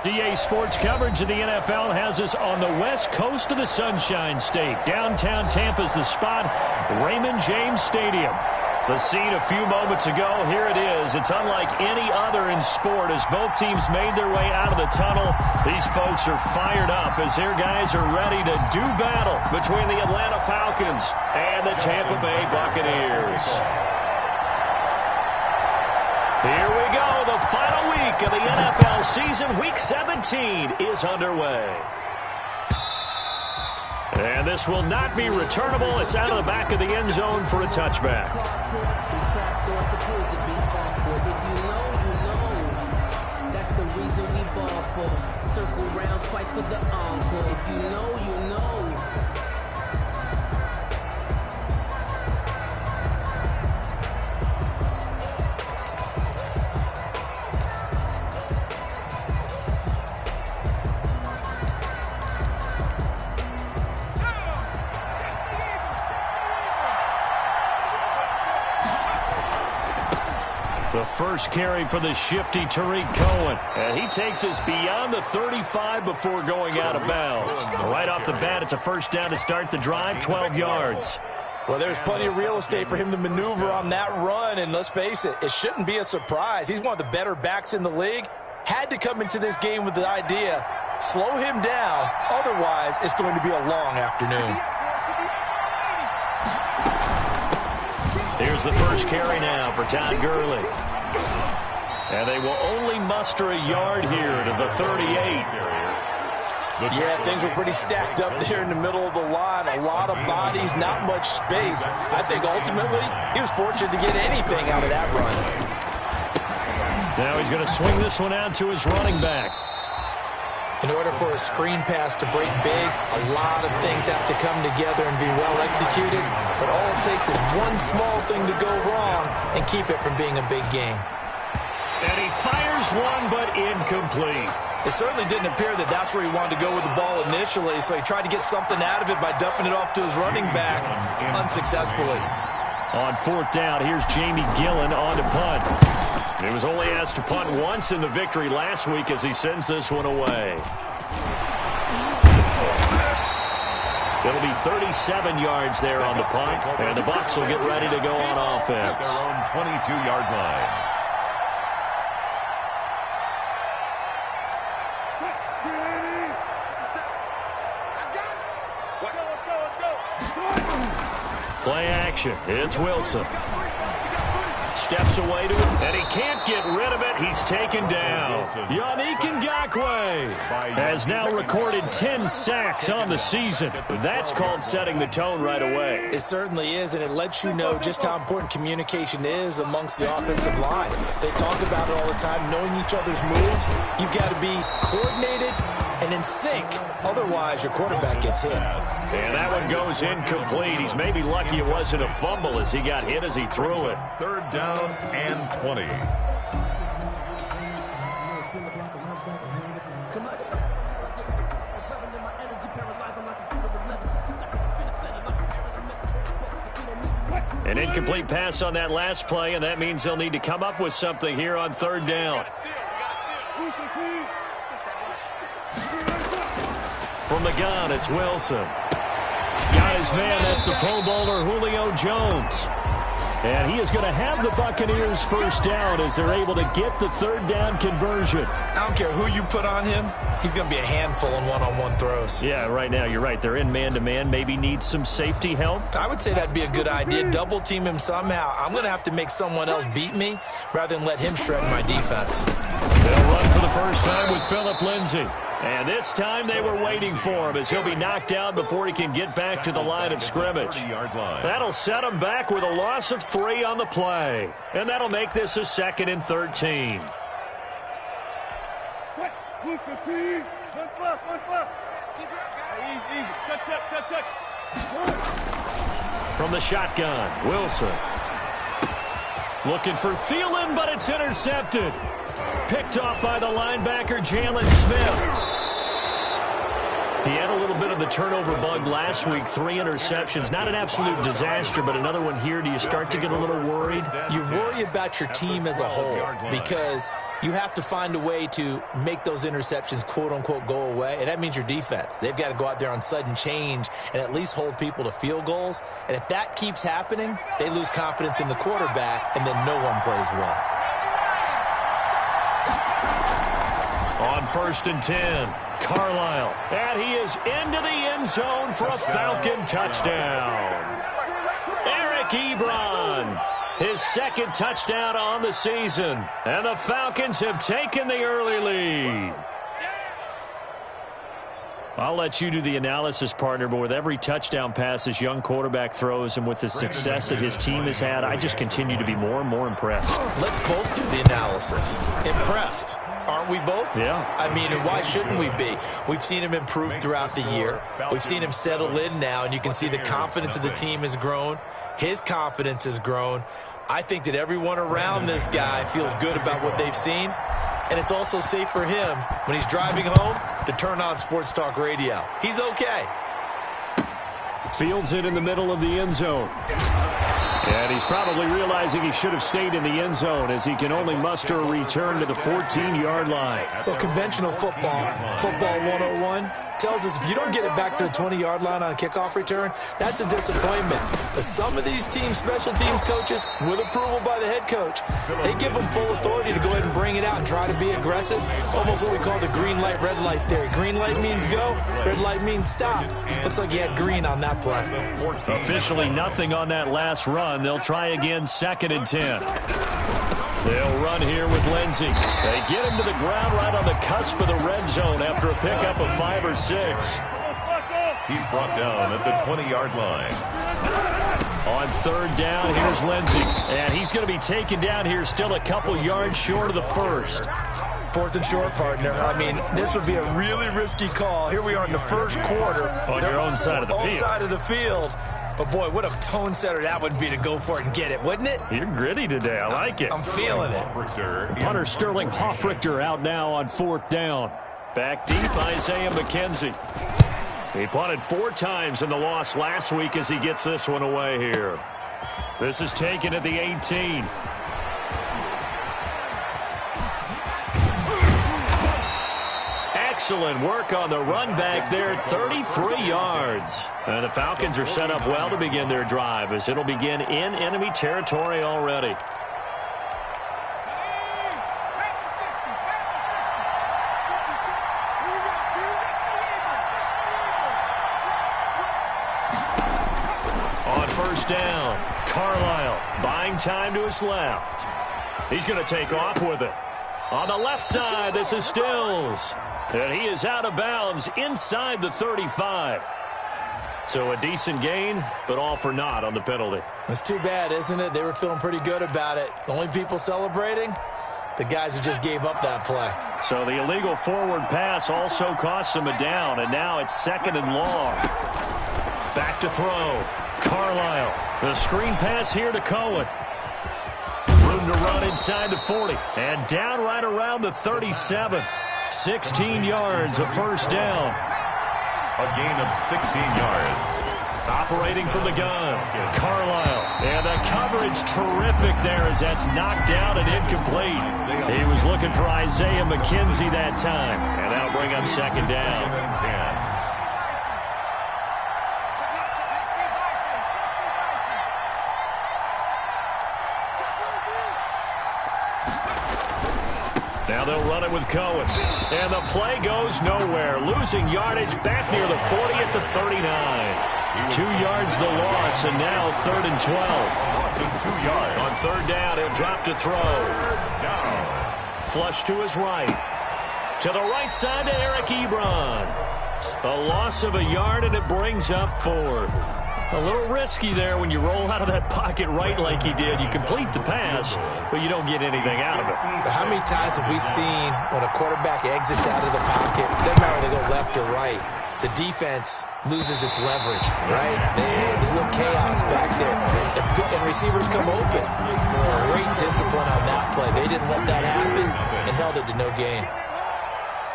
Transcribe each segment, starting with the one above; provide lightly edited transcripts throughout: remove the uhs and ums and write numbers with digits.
DA Sports coverage of the NFL has us on the west coast of the Sunshine State. Downtown Tampa's the spot, Raymond James Stadium. The scene a few moments ago, here it is. It's unlike any other in sport as both teams made their way out of the tunnel. These folks are fired up as their guys are ready to do battle between the Atlanta Falcons and the Tampa Bay Buccaneers. Here we go. The final week of the NFL season. Week 17 is underway. And this will not be returnable. It's out of the back of the end zone for a touchback. That's the reason we ball for. Circle round twice for the encore. If you know, you know. The first carry for the shifty Tariq Cohen. And he takes us beyond the 35 before going out of bounds. Right off the bat, it's a first down to start the drive, 12 yards. Well, there's plenty of real estate for him to maneuver on that run, and let's face it, it shouldn't be a surprise. He's one of the better backs in the league. Had to come into this game with the idea, slow him down, otherwise it's going to be a long afternoon. Here's the first carry now for Todd Gurley. And they will only muster a yard here to the 38. Yeah, things were pretty stacked up there in the middle of the line. A lot of bodies, not much space. I think ultimately he was fortunate to get anything out of that run. Now he's going to swing this one out to his running back. In order for a screen pass to break big, a lot of things have to come together and be well executed. But all it takes is one small thing to go wrong and keep it from being a big game. And he fires one, but incomplete. It certainly didn't appear that that's where he wanted to go with the ball initially, so he tried to get something out of it by dumping it off to his running back unsuccessfully. On fourth down, here's Jamie Gillen on to punt. He was only asked to punt once in the victory last week as he sends this one away. It'll be 37 yards there on the punt, and the Bucs will get ready to go on offense. Their own 22-yard line. Play action. It's Wilson. Steps away to him, and he can't get rid of it. He's taken down. Yannick Ngakoue has now recorded 10 sacks on the season. That's called setting the tone right away. It certainly is, and it lets you know just how important communication is amongst the offensive line. They talk about it all the time, knowing each other's moves. You've got to be coordinated and in sync. Otherwise, your quarterback gets hit. And that one goes incomplete. He's maybe lucky it wasn't a fumble as he got hit as he threw it. Third down and 20. An incomplete pass on that last play, and that means they'll need to come up with something here on third down. From the gun, it's Wilson. Got his man, that's the Pro Bowler Julio Jones. And he is going to have the Buccaneers first down as they're able to get the third down conversion. I don't care who you put on him, he's going to be a handful in one-on-one throws. Yeah, right now, you're right. They're in man-to-man. Maybe need some safety help. I would say that'd be a good idea. Double team him somehow. I'm going to have to make someone else beat me rather than let him shred my defense. They'll run for the first time with Phillip Lindsay. And this time they were waiting for him as he'll be knocked down before he can get back to the line of scrimmage. That'll set him back with a loss of 3 on the play. And that'll make this a 2nd and 13. From the shotgun, Wilson. Looking for Thielen, but it's intercepted. Picked off by the linebacker, Jalen Smith. He had a little bit of the turnover bug last week, 3 interceptions. Not an absolute disaster, but another one here. Do you start to get a little worried? You worry about your team as a whole, because you have to find a way to make those interceptions, quote-unquote, go away, and that means your defense. They've got to go out there on sudden change and at least hold people to field goals, and if that keeps happening, they lose confidence in the quarterback, and then no one plays well. On 1st and 10, Carlisle, and he is into the end zone for a Falcon touchdown. Eric Ebron, his second touchdown on the season, and the Falcons have taken the early lead. I'll let you do the analysis, partner, but with every touchdown pass this young quarterback throws and with the success that his team has had, I just continue to be more and more impressed. Let's both do the analysis. Impressed. Aren't we both? Yeah. I mean, and why shouldn't we be? We've seen him improve throughout the year. We've seen him settle in now, and you can see the confidence of the team has grown. His confidence has grown. I think that everyone around this guy feels good about what they've seen, and it's also safe for him when he's driving home to turn on Sports Talk Radio. He's okay. Fields it in the middle of the end zone. And he's probably realizing he should have stayed in the end zone as he can only muster a return to the 14-yard line. Well, conventional football 101, tells us if you don't get it back to the 20-yard line on a kickoff return, that's a disappointment. But some of these teams, special teams coaches, with approval by the head coach, they give them full authority to go ahead and bring it out and try to be aggressive. Almost what we call the green light, red light theory. Green light means go, red light means stop. Looks like you had green on that play. Officially nothing on that last run. They'll try again, 2nd and 10. They'll run here with Lindsey. They get him to the ground right on the cusp of the red zone after a pickup of 5 or 6. He's brought down at the 20-yard line. On 3rd down, here's Lindsey. And he's going to be taken down here still a couple yards short of the first. 4th and short, partner. I mean, this would be a really risky call. Here we are in the first quarter. On your own side of the field. Own side of the field. But, boy, what a tone setter that would be to go for it and get it, wouldn't it? You're gritty today. I like it. I'm feeling it. Punter Sterling Hoffrichter out now on 4th down. Back deep, Isaiah McKenzie. He punted 4 times in the loss last week as he gets this one away here. This is taken at the 18. Excellent work on the run back there, 33 yards. And the Falcons are set up well to begin their drive as it'll begin in enemy territory already. On 1st down, Carlisle buying time to his left. He's going to take off with it. On the left side, this is Stills. And he is out of bounds inside the 35. So a decent gain, but all for naught on the penalty. It's too bad, isn't it? They were feeling pretty good about it. The only people celebrating, the guys who just gave up that play. So the illegal forward pass also costs him a down, and now it's 2nd and long. Back to throw. Carlisle. The screen pass here to Cohen. Room to run inside the 40. And down right around the 37. 16 yards, a 1st down. A gain of 16 yards. Operating from the gun, Carlisle. And the coverage terrific there as that's knocked down and incomplete. He was looking for Isaiah McKenzie that time. And that'll bring up 2nd down. Now they'll run it with Cohen. And the play goes nowhere. Losing yardage back near the 40 at the 39. 2 yards the loss, and now 3rd and 12. 2 yards. On 3rd down, he'll drop to throw. Flush to his right. To the right side to Eric Ebron. A loss of a yard, and it brings up 4th. A little risky there when you roll out of that pocket right like he did. You complete the pass, but you don't get anything out of it. How many times have we seen when a quarterback exits out of the pocket, doesn't matter whether they go left or right, the defense loses its leverage, right? There's a little chaos back there. And receivers come open. Great discipline on that play. They didn't let that happen and held it to no gain.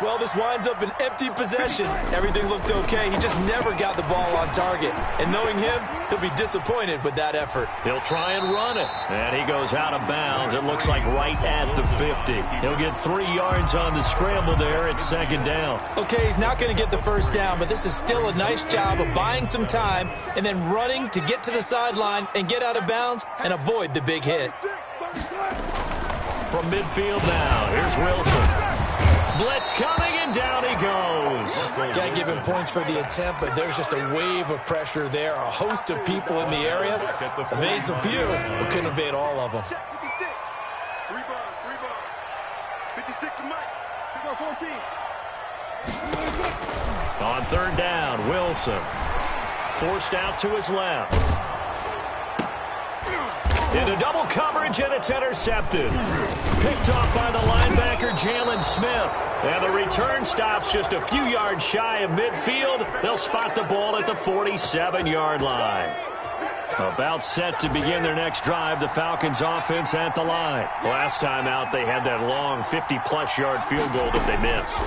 Well, this winds up an empty possession. Everything looked okay. He just never got the ball on target. And knowing him, he'll be disappointed with that effort. He'll try and run it. And he goes out of bounds. It looks like right at the 50. He'll get 3 yards on the scramble there at second down. Okay, he's not going to get the first down, but this is still a nice job of buying some time and then running to get to the sideline and get out of bounds and avoid the big hit. From midfield now, here's Wilson. Blitz coming, and down he goes. Got to give him points for the attempt, but there's just a wave of pressure there. A host of people in the area. Evades a few, but couldn't evade all of them. 56 to Mike. 14. On third down, Wilson. Forced out to his left. Into double coverage, and it's intercepted. Picked off by the linebacker, Jalen Smith. And the return stops just a few yards shy of midfield. They'll spot the ball at the 47-yard line. About set to begin their next drive, the Falcons offense at the line. Last time out, they had that long 50-plus yard field goal that they missed.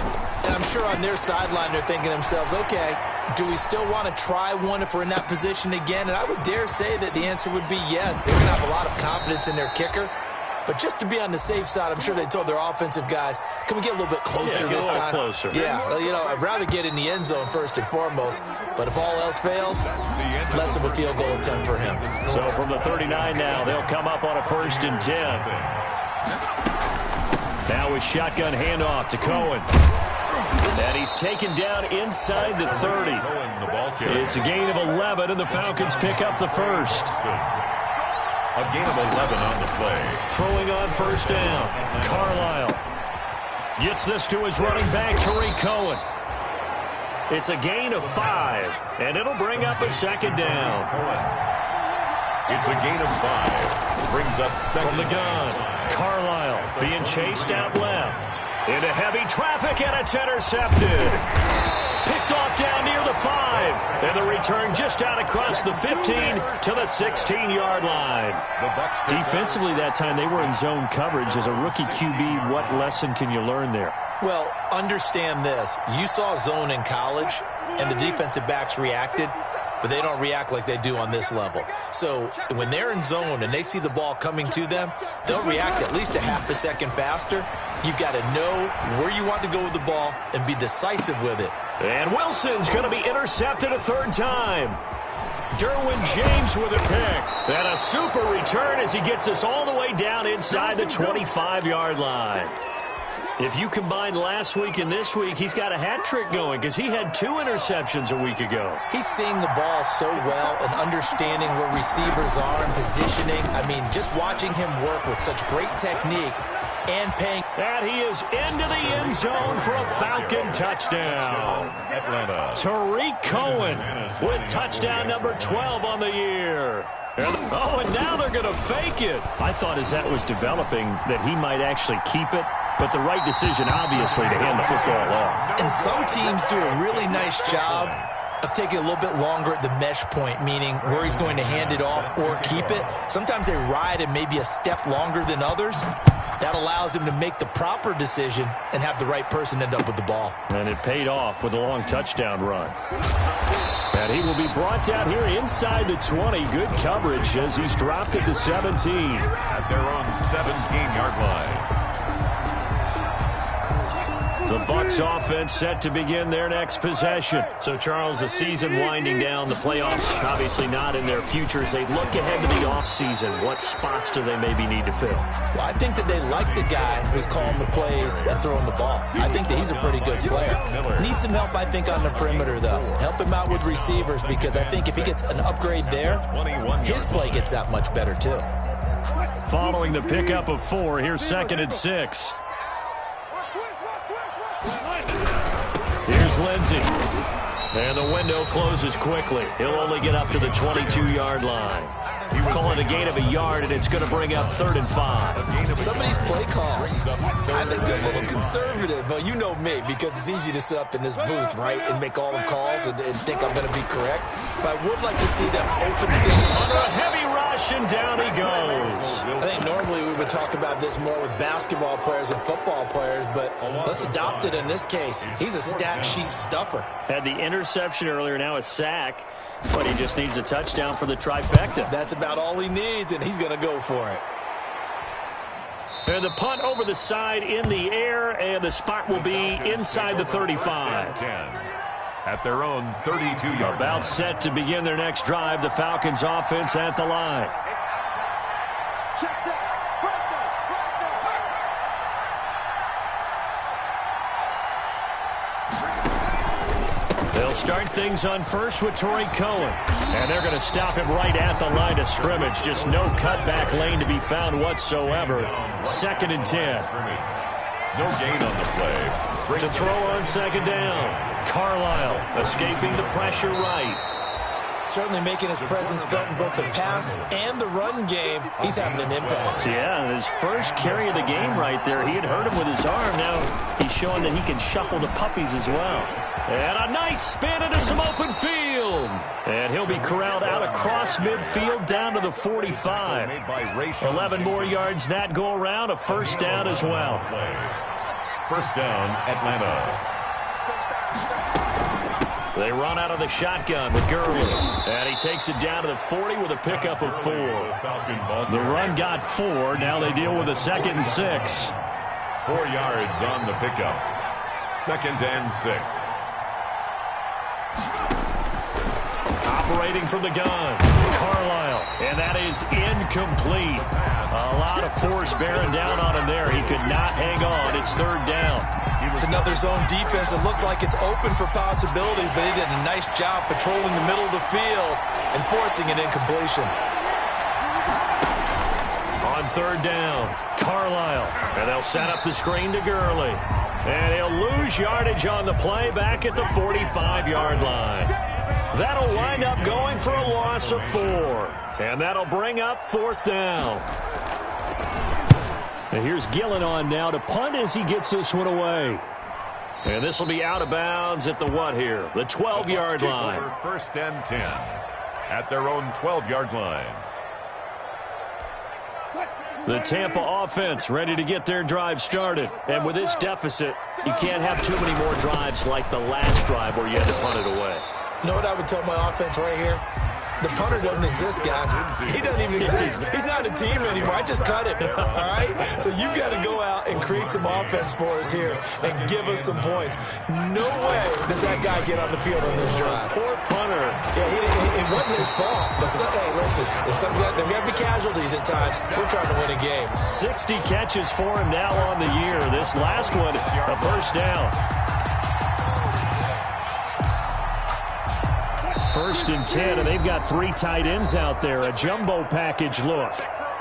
And I'm sure on their sideline, they're thinking to themselves, okay, do we still want to try one if we're in that position again? And I would dare say that the answer would be yes. They're going to have a lot of confidence in their kicker. But just to be on the safe side, I'm sure they told their offensive guys, can we get a little bit closer this time? Closer. Yeah, you know, I'd rather get in the end zone first and foremost. But if all else fails, less of a field goal attempt for him. So from the 39 now, they'll come up on a 1st and 10. Now with shotgun handoff to Cohen. And he's taken down inside the 30. It's a gain of 11, and the Falcons pick up the first. A gain of 11 on the play. Throwing on first down. Carlisle gets this to his running back, Tariq Cohen. It's a gain of 5, and it'll bring up a second down. It's a gain of 5. Brings up second. From the gun, Carlisle being chased out left. Into heavy traffic, and it's intercepted. Picked off down near the 5. And the return just out across the 15 to the 16-yard line. Defensively that time, they were in zone coverage. As a rookie QB, what lesson can you learn there? Well, understand this. You saw zone in college, and the defensive backs reacted, but they don't react like they do on this level. So when they're in zone and they see the ball coming to them, they'll react at least a half a second faster. You've got to know where you want to go with the ball and be decisive with it. And Wilson's going to be intercepted a third time. Derwin James with a pick. And a super return as he gets us all the way down inside the 25-yard line. If you combine last week and this week, he's got a hat trick going because he had 2 interceptions a week ago. He's seeing the ball so well and understanding where receivers are and positioning. I mean, just watching him work with such great technique and paying. And he is into the end zone for a Falcon touchdown. Atlanta. Tariq Cohen with touchdown number 12 on the year. And now they're going to fake it. I thought as that was developing that he might actually keep it. But the right decision, obviously, to hand the football off. And some teams do a really nice job of taking a little bit longer at the mesh point, meaning where he's going to hand it off or keep it. Sometimes they ride it maybe a step longer than others. That allows him to make the proper decision and have the right person end up with the ball. And it paid off with a long touchdown run. And he will be brought down here inside the 20. Good coverage as he's dropped at the 17. At their own 17-yard line. The Bucs offense set to begin their next possession. So, Charles, the season winding down, the playoffs obviously not in their futures. They look ahead to the offseason. What spots do they maybe need to fill? Well, I think that they like the guy who's calling the plays and throwing the ball. I think that he's a pretty good player. Needs some help, I think, on the perimeter, though. Help him out with receivers because I think if he gets an upgrade there, his play gets that much better, too. Following the pickup of 4, here's 2nd and 6. Here's Lindsey. And the window closes quickly. He'll only get up to the 22-yard line. Call it a gain of a yard, and it's going to bring up 3rd and 5. Some of these play calls, I think they're a little conservative. But you know me, because it's easy to sit up in this booth, right, and make all the calls and think I'm going to be correct. But I would like to see them open things. Under a heavy rush, rush, and down he goes. I think normally we would talk about this more with basketball players and football players, but let's adopt it in this case. He's a stat sheet stuffer. Had the interception earlier, now a sack, but he just needs a touchdown for the trifecta. That's about all he needs, and he's going to go for it. And the punt over the side in the air, and the spot will be inside the 35. At their own 32-yard About line. set to begin their next drive, the Falcons offense at the line. They'll start things on first with Torrey Cohen. And they're going to stop him right at the line of scrimmage. Just no cutback lane to be found whatsoever. 2nd and 10. No gain on the play. To throw on 2nd down. Carlisle escaping the pressure right. Certainly making his presence felt in both the pass and the run game. He's having an impact. Yeah, his first carry of the game right there. He had hurt him with his arm. Now he's showing that he can shuffle the puppies as well. And a nice spin into some open field. And he'll be corralled out across midfield down to the 45. 11 more yards that go around. A first down as well. First down, Atlanta. They run out of the shotgun with Gurley. And he takes it down to the 40 with a pickup of 4. The run got 4. Now they deal with a 2nd and 6. 4 yards on the pickup. 2nd and 6. Operating from the gun, Carlisle, and that is incomplete. A lot of force bearing down on him there. He could not hang on. It's 3rd down. It's another zone defense. It looks like it's open for possibilities, but he did a nice job patrolling the middle of the field and forcing an incompletion. On 3rd down, Carlisle, and they'll set up the screen to Gurley. And he'll lose yardage on the play back at the 45-yard line. That'll wind up going for a loss of 4. And that'll bring up 4th down. And here's Gillen on now to punt as he gets this one away. And this will be out of bounds at the what here? The 12-yard line. 1st and 10 at their own 12-yard line. The Tampa offense ready to get their drive started. And with this deficit, you can't have too many more drives like the last drive where you had to punt it away. You know what I would tell my offense right here? The punter doesn't exist, guys. He doesn't even exist. He's not a team anymore. I just cut him, all right? So you've got to go out and create some offense for us here and give us some points. No way does that guy get on the field on this drive. Poor punter. Yeah, it wasn't his fault. But hey, listen, there's got to be casualties at times. We're trying to win a game. 60 catches for him now on the year. This last one, a first down. 1st and 10, and they've got 3 tight ends out there. A jumbo package look.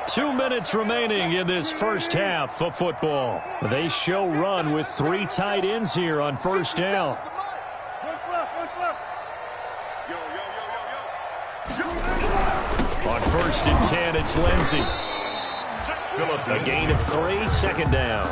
2 minutes remaining in this first half of football. They show run with 3 tight ends here on 1st down. On 1st and 10, it's Lindsey. A gain of 3, 2nd down.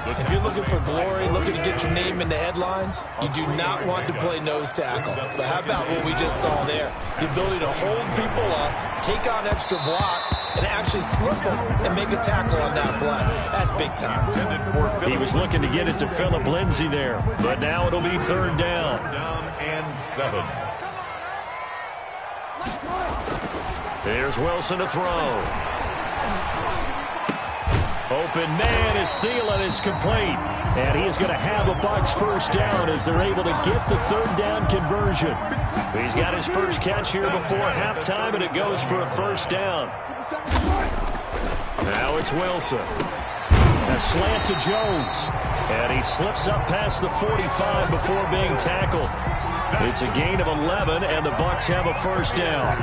If you're looking for glory, looking to get your name in the headlines, you do not want to play nose tackle. But how about what we just saw there? The ability to hold people up, take on extra blocks, and actually slip them and make a tackle on that play. That's big time. He was looking to get it to Phillip Lindsay there, but now it'll be 3rd down. Down and 7. Here's Wilson to throw. Open man is Thielen is complete. And he is going to have a Bucs first down as they're able to get the 3rd down conversion. He's got his first catch here before halftime, and it goes for a first down. Now it's Wilson. A slant to Jones. And he slips up past the 45 before being tackled. It's a gain of 11, and the Bucs have a first down.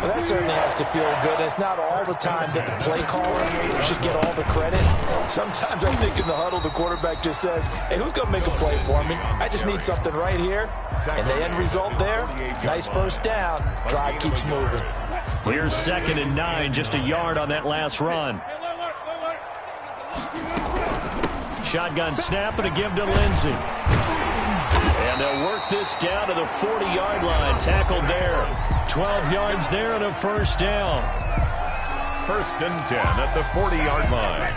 Well, that certainly has to feel good. It's not all the time that the play caller should get all the credit. Sometimes I think in the huddle, the quarterback just says, hey, who's going to make a play for me? I just need something right here. And the end result there, nice first down. Drive keeps moving. Here's 2nd and 9, just a yard on that last run. Shotgun snap and a give to Lindsey. And they'll work this down to the 40-yard line. Tackled there. 12 yards there and a first down. First and 10 at the 40-yard line.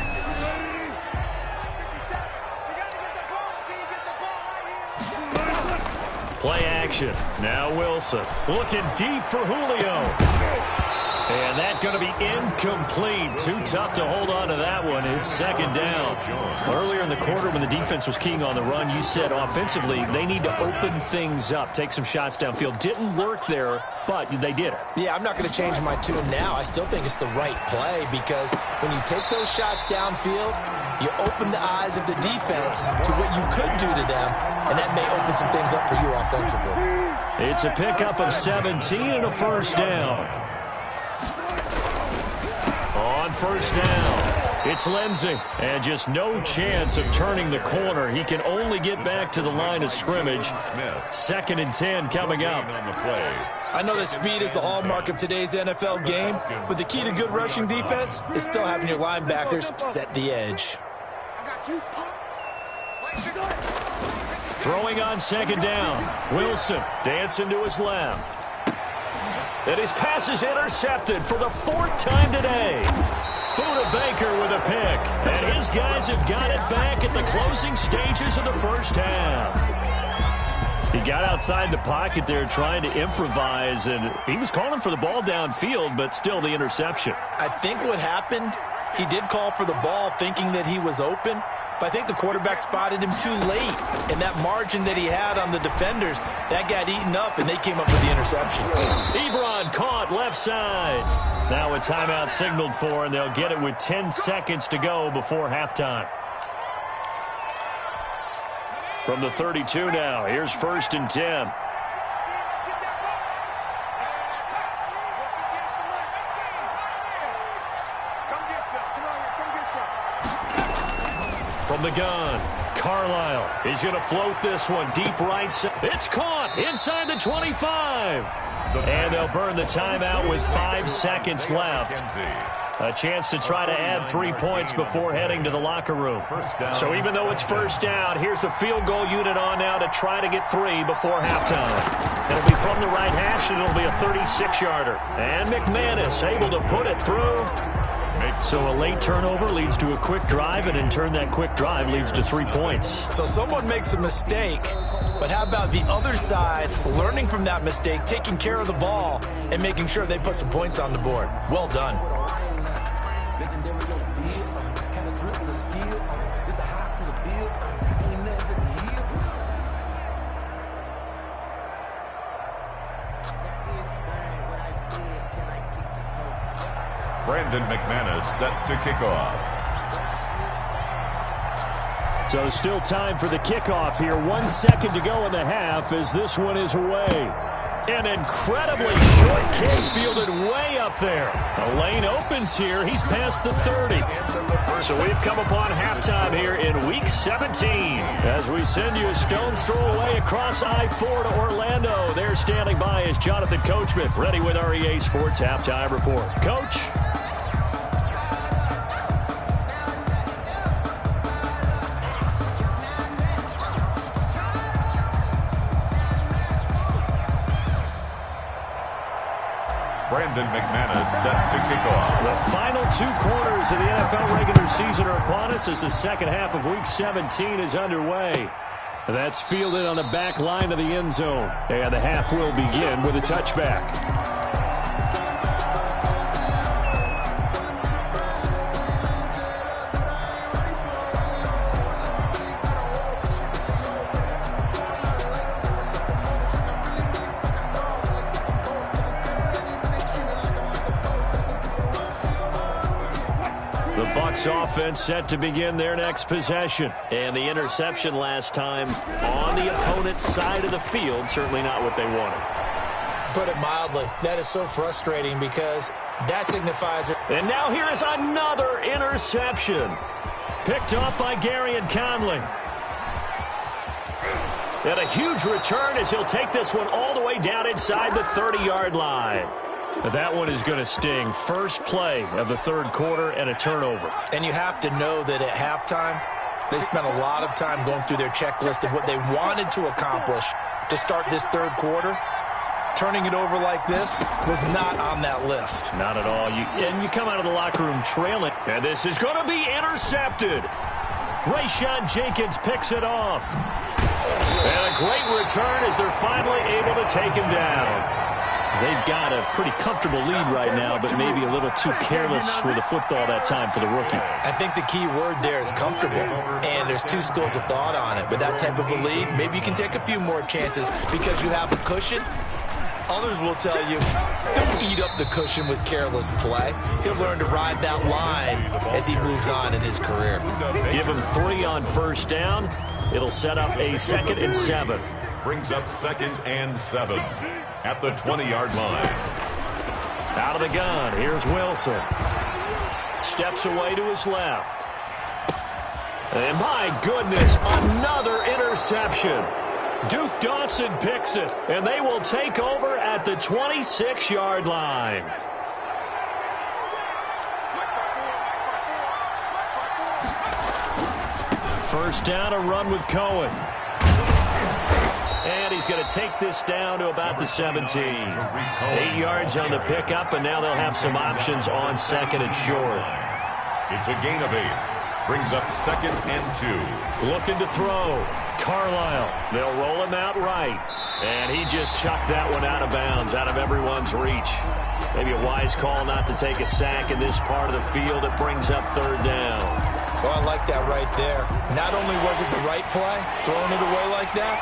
Play action. Now Wilson looking deep for Julio. And that's going to be incomplete. Too tough to hold on to that one. It's second down. Earlier in the quarter when the defense was keying on the run, you said offensively they need to open things up, take some shots downfield. Didn't work there, but they did it. Yeah, I'm not going to change my tune now. I still think it's the right play because when you take those shots downfield, you open the eyes of the defense to what you could do to them, and that may open some things up for you offensively. It's a pickup of 17 and a first down. On first down, it's Lindsey. And just no chance of turning the corner. He can only get back to the line of scrimmage. Second and 10 coming up. I know that speed is the hallmark of today's NFL game, but the key to good rushing defense is still having your linebackers set the edge. Throwing on second down. Wilson dancing to his left. And his pass is intercepted for the fourth time today. Buda Baker with a pick. And his guys have got it back at the closing stages of the first half. He got outside the pocket there trying to improvise, and he was calling for the ball downfield, but still the interception. I think what happened, he did call for the ball thinking that he was open, but I think the quarterback spotted him too late. And that margin that he had on the defenders, that got eaten up, and they came up with the interception. Ebron caught left side. Now a timeout signaled for, and they'll get it with 10 seconds to go before halftime. From the 32 now, here's first and 10. From the gun, Carlisle. He's going to float this one deep right side. It's caught inside the 25. And they'll burn the timeout with 5 seconds left. A chance to try to add 3 points before heading to the locker room. So even though it's first down, here's the field goal unit on now to try to get 3 before halftime. It'll be from the right hash, and it'll be a 36-yarder. And McManus able to put it through. So a late turnover leads to a quick drive, and in turn that quick drive leads to 3 points. So someone makes a mistake, but how about the other side learning from that mistake, taking care of the ball, and making sure they put some points on the board? Well done. Brandon McManus set to kick off. So still time for the kickoff here. 1 second to go in the half as this one is away. An incredibly short kick fielded way up there. The lane opens here. He's past the 30. So we've come upon halftime here in Week 17. As we send you a stone's throw away across I-4 to Orlando. There standing by is Jonathan Coachman, ready with our EA Sports Halftime Report. Coach? Brandon McManus set to kick off. The final 2 quarters of the NFL regular season are upon us as the second half of Week 17 is underway. That's fielded on the back line of the end zone. And the half will begin with a touchback. Offense set to begin their next possession. And the interception last time on the opponent's side of the field, certainly not what they wanted. Put it mildly, that is so frustrating because that signifies... And now here is another interception. Picked off by Garyon Conley. And a huge return as he'll take this one all the way down inside the 30-yard line. That one is going to sting. First play of the third quarter and a turnover. And you have to know that at halftime, they spent a lot of time going through their checklist of what they wanted to accomplish to start this third quarter. turning it over like this was not on that list. Not at all. You come out of the locker room trailing, and this is going to be intercepted. Rayshawn Jenkins picks it off. And a great return as they're finally able to take him down. They've got a pretty comfortable lead right now, but maybe a little too careless with the football that time for the rookie. I think the key word there is comfortable, and there's two schools of thought on it. With that type of a lead, maybe you can take a few more chances because you have a cushion. Others will tell you, don't eat up the cushion with careless play. He'll learn to ride that line as he moves on in his career. Give him 3 on first down. It'll set up a 2nd and 7. Brings up 2nd and 7 at the 20-yard line. Out of the gun, here's Wilson. Steps away to his left. And my goodness, another interception. Duke Dawson picks it, and they will take over at the 26-yard line. First down, a run with Cohen. And he's going to take this down to about the 17. 8 yards on the pickup, and now they'll have some options on 2nd and short. It's a gain of 8. Brings up 2nd and 2. Looking to throw. Carlisle. They'll roll him out right. And he just chucked that one out of bounds, out of everyone's reach. Maybe a wise call not to take a sack in this part of the field. It brings up 3rd down. Oh, I like that right there. Not only was it the right play, throwing it away like that,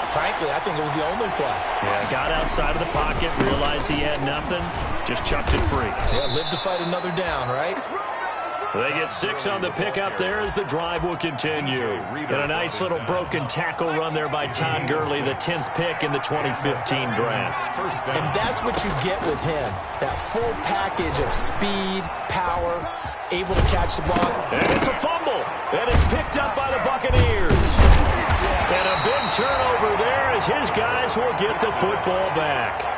frankly, I think it was the only play. Yeah, got outside of the pocket, realized he had nothing, just chucked it free. Yeah, live to fight another down, right? They get 6 on the pickup there as the drive will continue. And a nice little broken tackle run there by Todd Gurley, the 10th pick in the 2015 draft. And that's what you get with him, that full package of speed, power, able to catch the ball. And it's a fumble, and it's picked up by the Buccaneers. And a big turnover there as his guys will get the football back.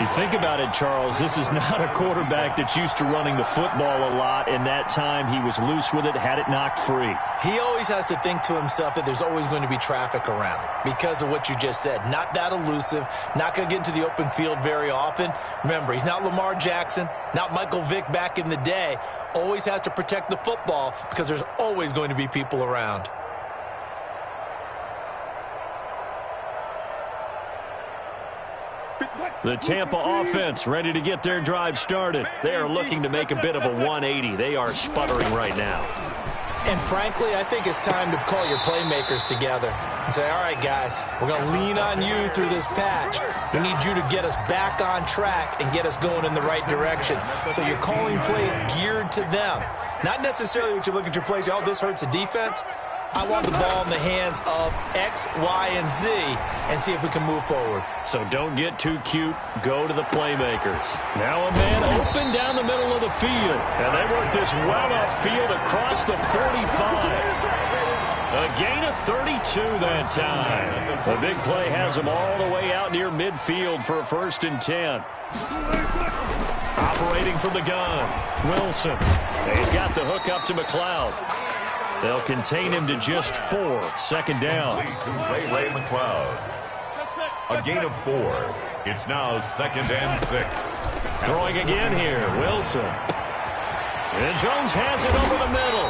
You think about it, Charles, this is not a quarterback that's used to running the football a lot, and that time he was loose with it, had it knocked free. He always has to think to himself that there's always going to be traffic around because of what you just said. Not that elusive, not going to get into the open field very often. Remember, he's not Lamar Jackson, not Michael Vick back in the day. Always has to protect the football because there's always going to be people around. The Tampa offense ready to get their drive started. They are looking to make a bit of a 180. They are sputtering right now. And frankly, I think it's time to call your playmakers together and say, all right, guys, we're going to lean on you through this patch. We need you to get us back on track and get us going in the right direction. So you're calling plays geared to them. Not necessarily what you look at your plays, oh, this hurts the defense. I want the ball in the hands of X, Y, and Z and see if we can move forward. So don't get too cute. Go to the playmakers. Now a man open down the middle of the field. And they work this well upfield across the 45. A gain of 32 that time. The big play has them all the way out near midfield for a 1st and 10. Operating from the gun. Wilson. He's got the hook up to McLeod. They'll contain him to just 4. 2nd down. Ray McLeod. A gain of 4. It's now 2nd and 6. Throwing again here. Wilson. And Jones has it over the middle.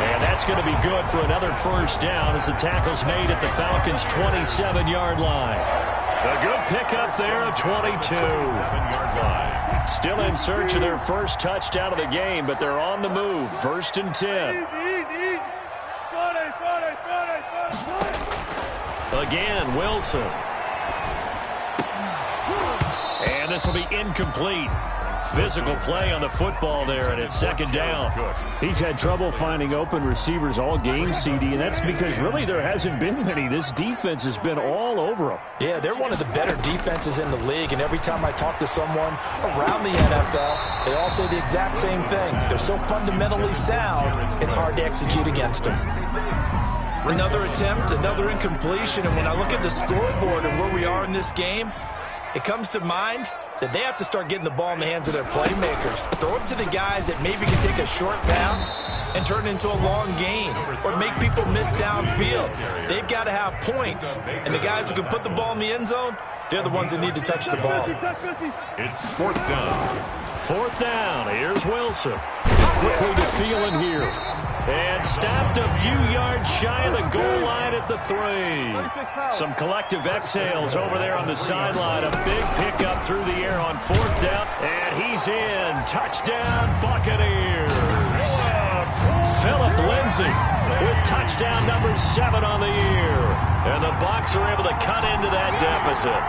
And that's going to be good for another 1st down as the tackle's made at the Falcons' 27-yard line. A good pickup there of 22. 7-yard line. Still in search of their first touchdown of the game, but they're on the move. 1st and 10. Again, Wilson. And this will be incomplete. Physical play on the football there, and it's 2nd down. He's had trouble finding open receivers all game, CD, and that's because really there hasn't been many. This defense has been all over them. Yeah, they're one of the better defenses in the league, and every time I talk to someone around the NFL, they all say the exact same thing. They're so fundamentally sound, it's hard to execute against them. Another attempt, another incompletion, and when I look at the scoreboard and where we are in this game, it comes to mind that they have to start getting the ball in the hands of their playmakers. Throw it to the guys that maybe can take a short pass and turn it into a long gain or make people miss downfield. They've got to have points. And the guys who can put the ball in the end zone, they're the ones that need to touch the ball. It's fourth down. Fourth down. Here's Wilson. Quickly to Thielen here. And stopped a few yards shy of the goal line at the 3. Some collective exhales over there on the sideline. A big pickup through the air on fourth down. And he's in. Touchdown, Buccaneers. Philip Lindsay with touchdown number 7 on the year. And the Bucs are able to cut into that deficit.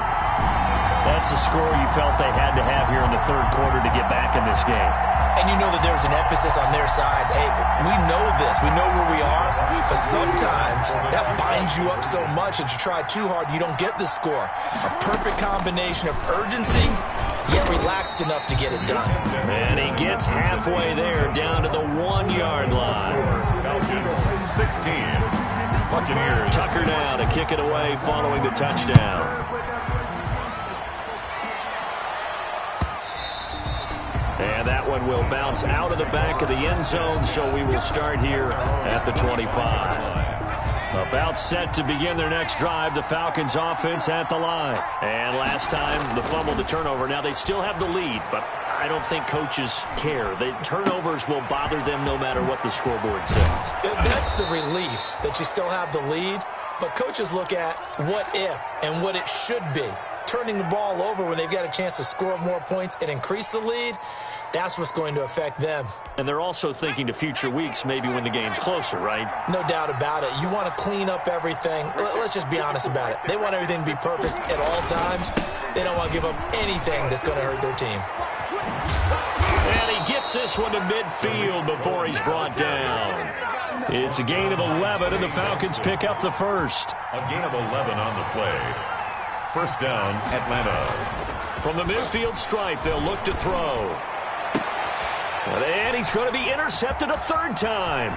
That's a score you felt they had to have here in the third quarter to get back in this game. And you know that there's an emphasis on their side. Hey, we know this. We know where we are. But sometimes that binds you up so much that you try too hard, you don't get the score. A perfect combination of urgency, yet relaxed enough to get it done. And he gets halfway there, down to the 1-yard line. Falcons 16. Buccaneers. Tucker now to kick it away following the touchdown. And that one will bounce out of the back of the end zone, so we will start here at the 25. About set to begin their next drive, the Falcons offense at the line. And last time, the fumble, the turnover. Now they still have the lead, but I don't think coaches care. The turnovers will bother them no matter what the scoreboard says. That's the relief that you still have the lead, but coaches look at what if and what it should be. Turning the ball over when they've got a chance to score more points and increase the lead, that's what's going to affect them. And they're also thinking to future weeks, maybe when the game's closer, right? No doubt about it. You want to clean up everything. Let's just be honest about it. They want everything to be perfect at all times. They don't want to give up anything that's going to hurt their team. And he gets this one to midfield before he's brought down. It's a gain of 11, and the Falcons pick up the first. A gain of 11 on the play. First down, Atlanta. From the midfield stripe, they'll look to throw. And he's going to be intercepted a third time.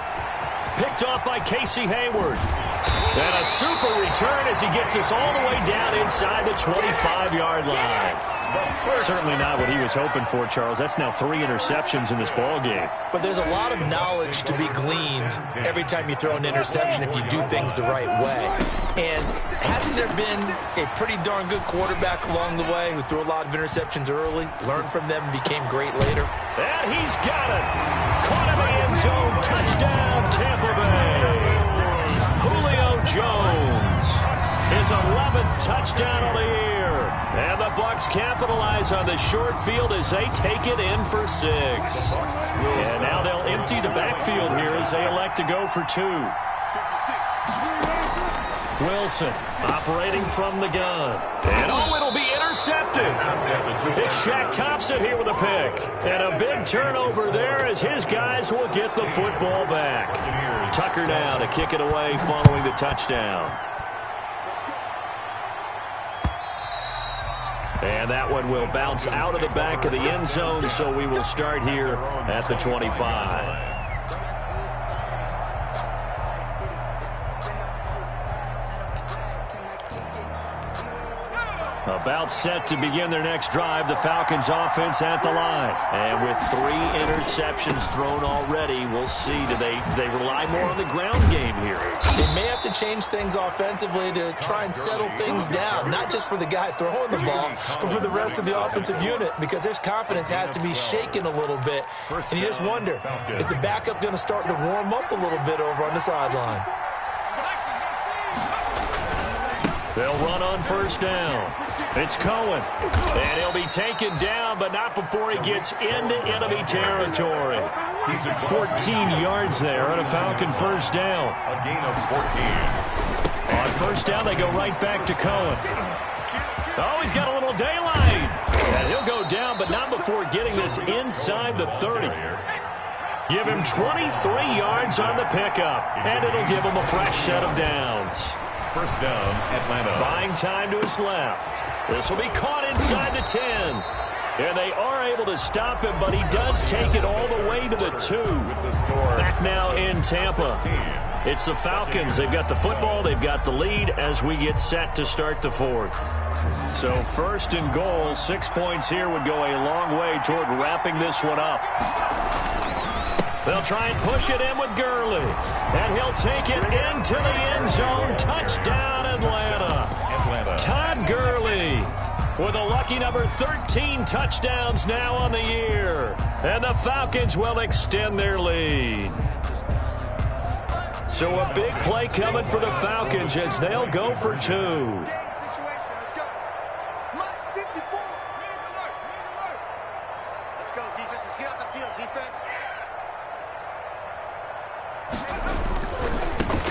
Picked off by Casey Hayward. And a super return as he gets us all the way down inside the 25-yard line. Certainly not what he was hoping for, Charles. That's now 3 interceptions in this ball game. But there's a lot of knowledge to be gleaned every time you throw an interception if you do things the right way. And hasn't there been a pretty darn good quarterback along the way who threw a lot of interceptions early, learned from them, and became great later? And he's got it. Caught in the end zone. Touchdown, Tampa Bay. Julio Jones. His 11th touchdown of the year. And the Bucs capitalize on the short field as they take it in for 6. And now they'll empty the backfield here as they elect to go for 2. Wilson operating from the gun. And it'll be intercepted. It's Shaq Thompson here with a pick. And a big turnover there as his guys will get the football back. Tucker now to kick it away following the touchdown. And that one will bounce out of the back of the end zone, so we will start here at the 25. About set to begin their next drive, the Falcons offense at the line. And with 3 interceptions thrown already, we'll see. Do they rely more on the ground game here? They may have to change things offensively to try and settle things down, not just for the guy throwing the ball, but for the rest of the offensive unit, because their confidence has to be shaken a little bit. And you just wonder, is the backup going to start to warm up a little bit over on the sideline? They'll run on first down. It's Cohen. And he'll be taken down, but not before he gets into enemy territory. 14 yards there on a Falcon first down. A gain of 14. On first down, they go right back to Cohen. Oh, he's got a little daylight. And he'll go down, but not before getting this inside the 30. Give him 23 yards on the pickup, and it'll give him a fresh set of downs. First down, Atlanta. Buying time to his left. This will be caught inside the 10. And they are able to stop him, but he does take it all the way to the 2. Back now in Tampa. It's the Falcons. They've got the football. They've got the lead as we get set to start the 4th. So first and goal, 6 points here would go a long way toward wrapping this one up. They'll try and push it in with Gurley. And he'll take it into the end zone. Touchdown, Atlanta. Todd Gurley with a lucky number 13 touchdowns now on the year. And the Falcons will extend their lead. So a big play coming for the Falcons as they'll go for 2. Let's go, defense. Let's get out the field, defense.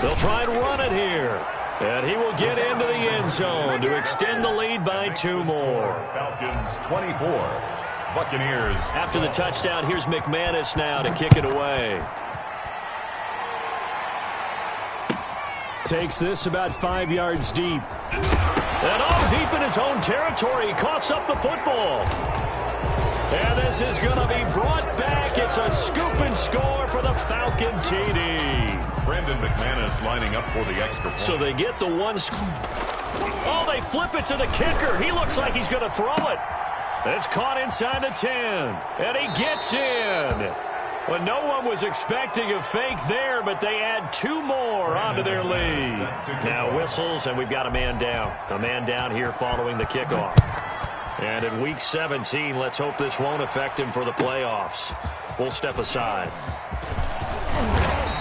They'll try and run it here. And he will get into the end zone to extend the lead by 2 more. Falcons 24. Buccaneers. After the touchdown, here's McManus now to kick it away. Takes this about 5 yards deep. And all deep in his own territory. He coughs up the football. And this is going to be brought back. It's a scoop and score for the Falcon TD. Brandon McManus lining up for the extra point. So they get the one. Oh, they flip it to the kicker. He looks like he's going to throw it. It's caught inside the 10. And he gets in. Well, no one was expecting a fake there, but they add 2 more onto their lead. Now whistles, and we've got a man down. A man down here following the kickoff. And in Week 17, let's hope this won't affect him for the playoffs. We'll step aside.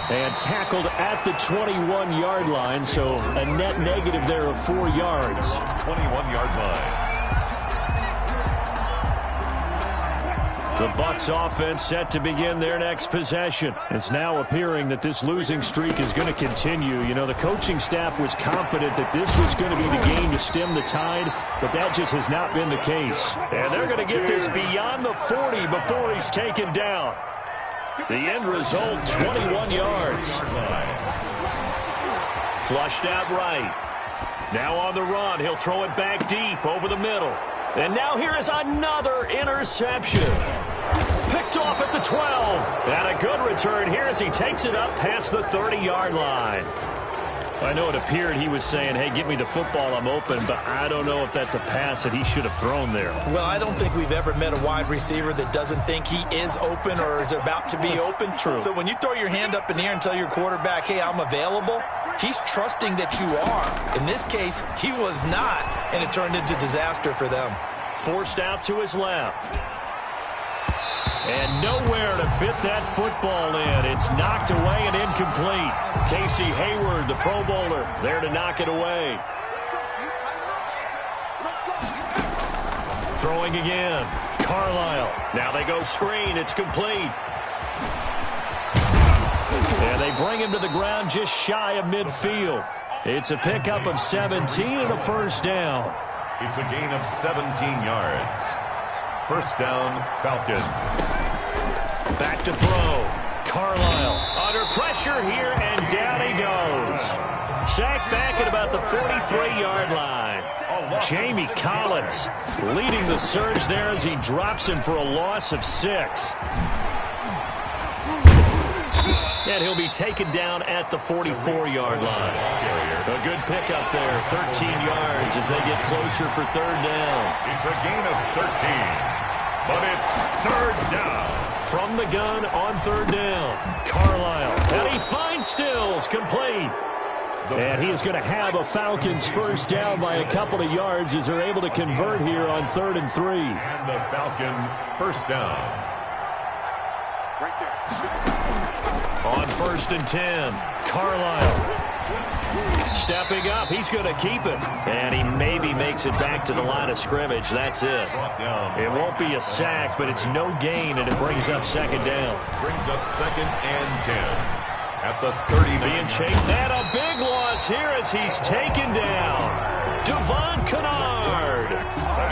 And tackled at the 21-yard line, so a net negative there of 4 yards. 21-yard line. The Bucs offense set to begin their next possession. It's now appearing that this losing streak is going to continue. You know, the coaching staff was confident that this was going to be the game to stem the tide, but that just has not been the case. And they're going to get this beyond the 40 before he's taken down. The end result, 21 yards. Flushed out right. Now on the run, he'll throw it back deep over the middle. And now here is another interception. Picked off at the 12. And a good return here as he takes it up past the 30-yard line. I know it appeared he was saying, hey, get me the football, I'm open, but I don't know if that's a pass that he should have thrown there. Well, I don't think we've ever met a wide receiver that doesn't think he is open or is about to be open. True. So when you throw your hand up in the air and tell your quarterback, hey, I'm available, he's trusting that you are. In this case, he was not, and it turned into disaster for them. Forced out to his left. And nowhere to fit that football in. It's knocked away and incomplete. Casey Hayward, the Pro Bowler, there to knock it away. Throwing again. Carlisle. Now they go screen. It's complete. And they bring him to the ground just shy of midfield. It's a pickup of 17 and a first down. It's a gain of 17 yards. First down, Falcons. Back to throw. Carlisle under pressure here, and down he goes. Sacked back at about the 43-yard line. Jamie Collins leading the surge there as he drops him for a loss of 6. And he'll be taken down at the 44-yard line. A good pickup there, 13 yards as they get closer for third down. It's a gain of 13, but it's third down. From the gun on third down, Carlisle. And he finds Stills, complete. And he is going to have a Falcons first down by a couple of yards as they're able to convert here on 3rd and 3. And the Falcon first down. Right there. On 1st and 10, Carlisle. Stepping up, he's going to keep it. And he maybe makes it back to the line of scrimmage. That's it. It won't be a sack, but it's no gain, and it brings up second down. Brings up 2nd and 10 at the 30. Being chased. And a big loss here as he's taken down. Devon Kennard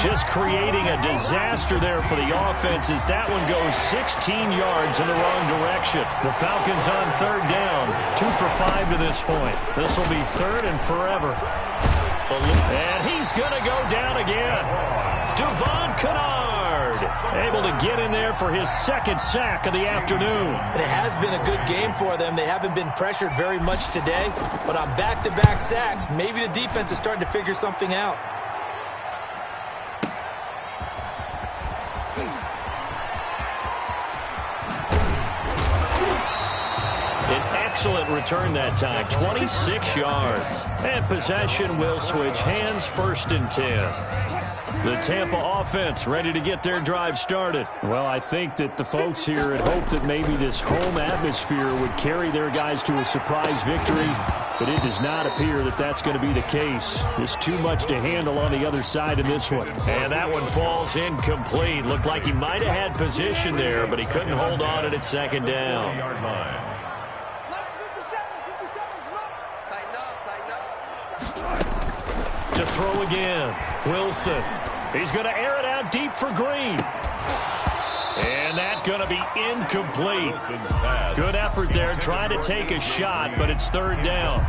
just creating a disaster there for the offense as that one goes 16 yards in the wrong direction. The Falcons on third down. 2 for 5 to this point. This will be third and forever. And he's going to go down again. Devon Kennard able to get in there for his 2nd sack of the afternoon. And it has been a good game for them. They haven't been pressured very much today, but on back-to-back sacks, maybe the defense is starting to figure something out. Excellent return that time, 26 yards. And possession will switch hands, 1st and 10. The Tampa offense ready to get their drive started. Well, I think that the folks here had hoped that maybe this home atmosphere would carry their guys to a surprise victory, but it does not appear that that's going to be the case. There's too much to handle on the other side in this one. And that one falls incomplete. Looked like he might have had position there, but he couldn't hold on at 2nd down. To throw again, Wilson. He's going to air it out deep for Green. And that's going to be incomplete. Good effort there, trying to take a shot, but it's 3rd down.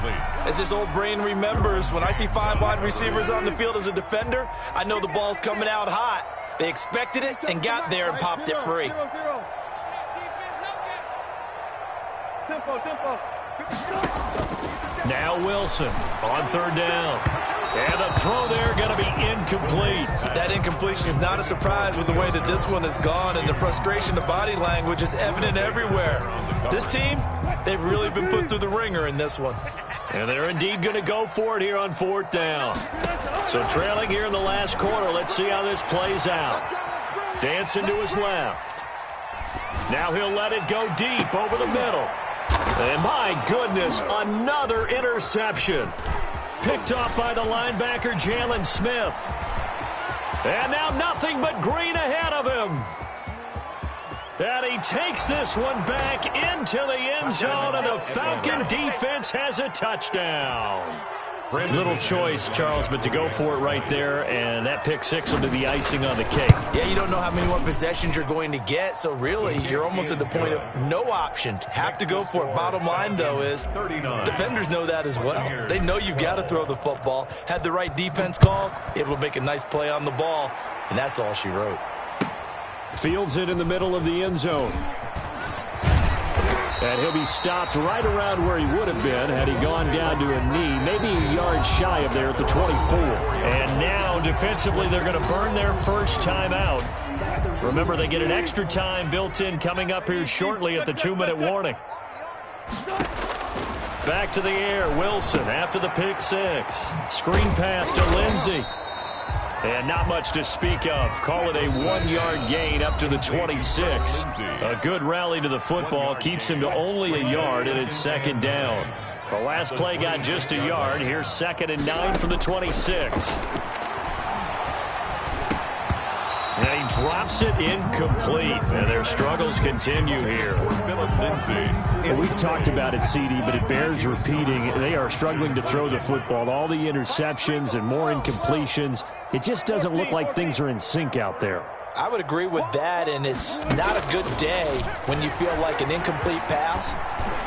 As this old brain remembers, when I see 5 wide receivers on the field as a defender, I know the ball's coming out hot. They expected it and got there and popped it free. Now Wilson on 3rd down. And the throw there going to be incomplete. That incompletion is not a surprise with the way that this one has gone, and the frustration, the body language is evident everywhere. This team, they've really been put through the ringer in this one. And they're indeed going to go for it here on 4th down. So trailing here in the last quarter, let's see how this plays out. Dancing to his left. Now he'll let it go deep over the middle. And my goodness, another interception. Picked off by the linebacker, Jalen Smith. And now nothing but Green ahead of him. And he takes this one back into the end zone, and the Falcon defense has a touchdown. Little choice, Charles, but to go for it right there, and that pick 6 will be the icing on the cake. Yeah, you don't know how many more possessions you're going to get, so really you're almost at the point of no option. Have to go for it. Bottom line, though, is defenders know that as well. They know you've got to throw the football. Had the right defense called, able to make a nice play on the ball, and that's all she wrote. Fields it in the middle of the end zone. And he'll be stopped right around where he would have been had he gone down to a knee, maybe a yard shy of there at the 24. And now, defensively, they're going to burn their first time out. Remember, they get an extra time built in coming up here shortly at the 2-minute warning. Back to the air, Wilson after the pick 6. Screen pass to Lindsey. And not much to speak of. Call it a 1-yard gain up to the 26. A good rally to the football keeps him to only a yard, and it's 2nd down. The last play got just a yard. Here's 2nd and 9 from the 26. And he drops it incomplete. And their struggles continue here. Well, we've talked about it, CD, but it bears repeating. They are struggling to throw the football. All the interceptions and more incompletions. It just doesn't look like things are in sync out there. I would agree with that, and it's not a good day when you feel like an incomplete pass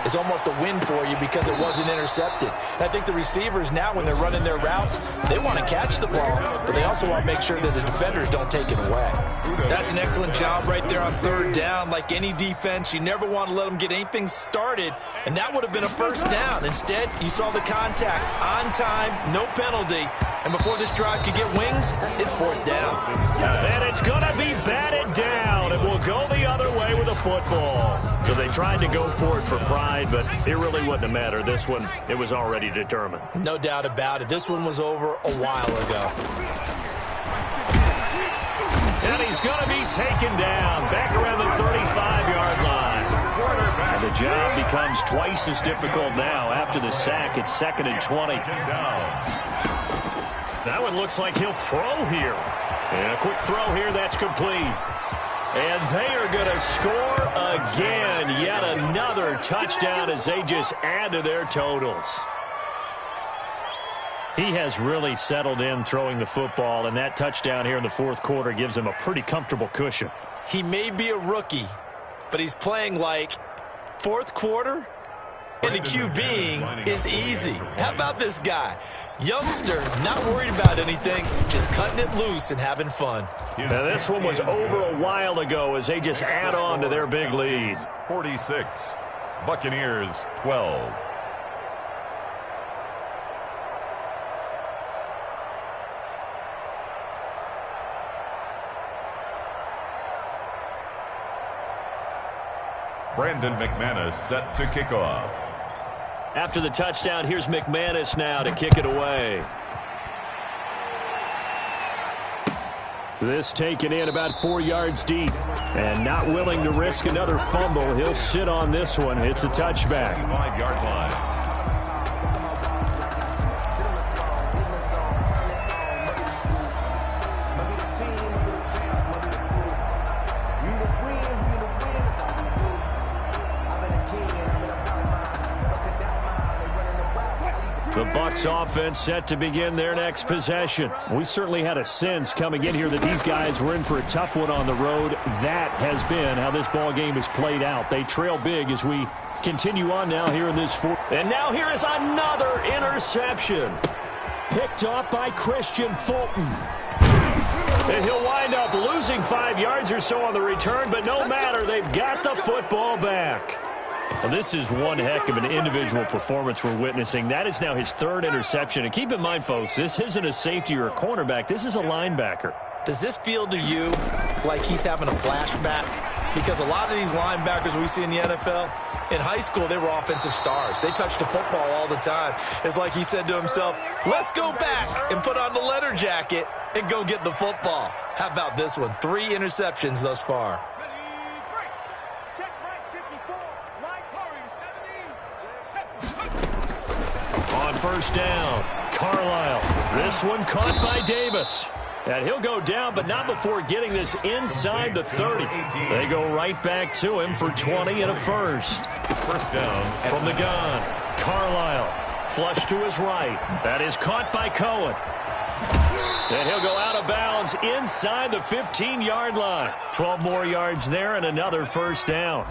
is almost a win for you because it wasn't intercepted. And I think the receivers now, when they're running their routes, they want to catch the ball, but they also want to make sure that the defenders don't take it away. That's an excellent job right there on 3rd down. Like any defense, you never want to let them get anything started, and that would have been a 1st down. Instead, you saw the contact on time, no penalty, and before this drive could get wings, it's 4th down. And it's going to be batted down. It will go the other way with a football. So they tried to go for it for pride, but it really wouldn't have mattered. This one, it was already determined. No doubt about it. This one was over a while ago. And he's going to be taken down back around the 35-yard line. And the job becomes twice as difficult now. After the sack, it's 2nd and 20. That one looks like he'll throw here. And a quick throw here, that's complete. And they are going to score again. Yet another touchdown as they just add to their totals. He has really settled in throwing the football, and that touchdown here in the 4th quarter gives him a pretty comfortable cushion. He may be a rookie, but he's playing like 4th quarter, and the QBing is easy. How about this guy? Youngster, not worried about anything, just cutting it loose and having fun. Now, this one was over a while ago as they just add on to their big lead. 46, Buccaneers 12. Brandon McManus set to kick off. After the touchdown, here's McManus now to kick it away. This taken in about 4 yards deep. And not willing to risk another fumble. He'll sit on this one. It's a touchback. 5-yard line. The Bucs offense set to begin their next possession. We certainly had a sense coming in here that these guys were in for a tough one on the road. That has been how this ball game has played out. They trail big as we continue on now here in this fourth. And now here is another interception. Picked off by Christian Fulton. And he'll wind up losing 5 yards or so on the return, but no matter, they've got the football back. Well, this is one heck of an individual performance we're witnessing. That is now his 3rd interception. And keep in mind, folks, this isn't a safety or a cornerback. This is a linebacker. Does this feel to you like he's having a flashback? Because a lot of these linebackers we see in the NFL, in high school, they were offensive stars. They touched the football all the time. It's like he said to himself, let's go back and put on the letter jacket and go get the football. How about this one? 3 interceptions thus far. On first down, Carlisle. This one caught by Davis. And he'll go down, but not before getting this inside the 30. They go right back to him for 20 and a first. First down from the gun. Carlisle flush to his right. That is caught by Cohen. And he'll go out of bounds inside the 15-yard line. 12 more yards there and another first down.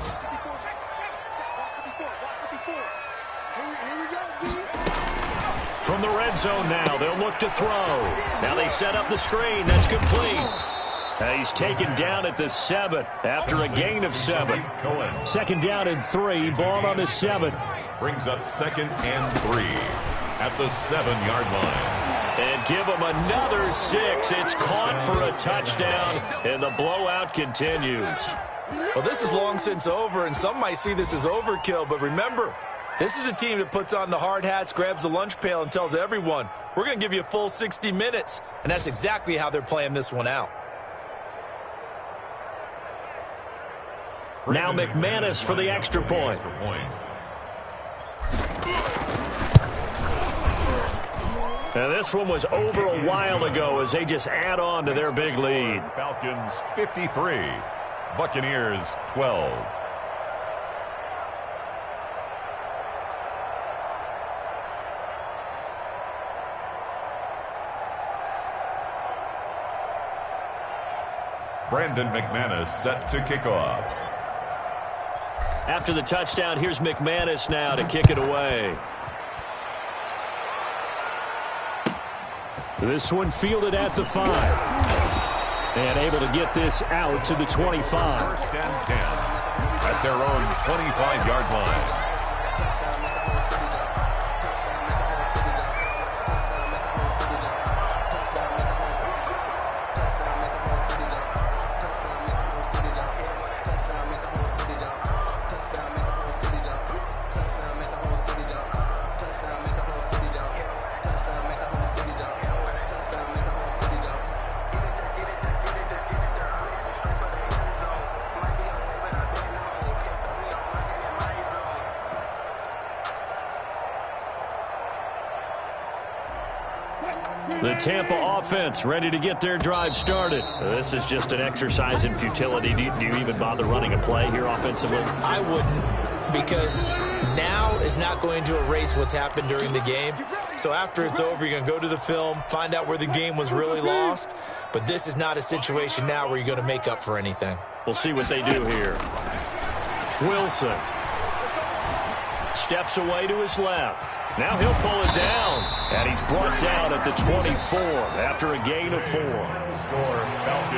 From the red zone now, they'll look to throw. Now they set up the screen. That's complete. And he's taken down at the 7 after a gain of 7. Second down and 3. Ball on the 7. Brings up 2nd and 3 at the 7-yard line. And give him another 6. It's caught for a touchdown, and the blowout continues. Well, this is long since over, and some might see this as overkill, but remember, this is a team that puts on the hard hats, grabs the lunch pail, and tells everyone, we're going to give you a full 60 minutes. And that's exactly how they're playing this one out. Now McManus for the extra point. Now this one was over a while ago as they just add on to their big lead. Falcons 53, Buccaneers 12. Brandon McManus set to kick off. After the touchdown, here's McManus now to kick it away. This one fielded at the 5. And able to get this out to the 25. First and 10 at their own 25-yard line. The Tampa offense ready to get their drive started. This is just an exercise in futility. Do you even bother running a play here offensively? I wouldn't, because now is not going to erase what's happened during the game. So after it's over, you're going to go to the film, find out where the game was really lost. But this is not a situation now where you're going to make up for anything. We'll see what they do here. Wilson steps away to his left. Now he'll pull it down, and he's brought down at the 24 after a gain of 4. Score, Falcons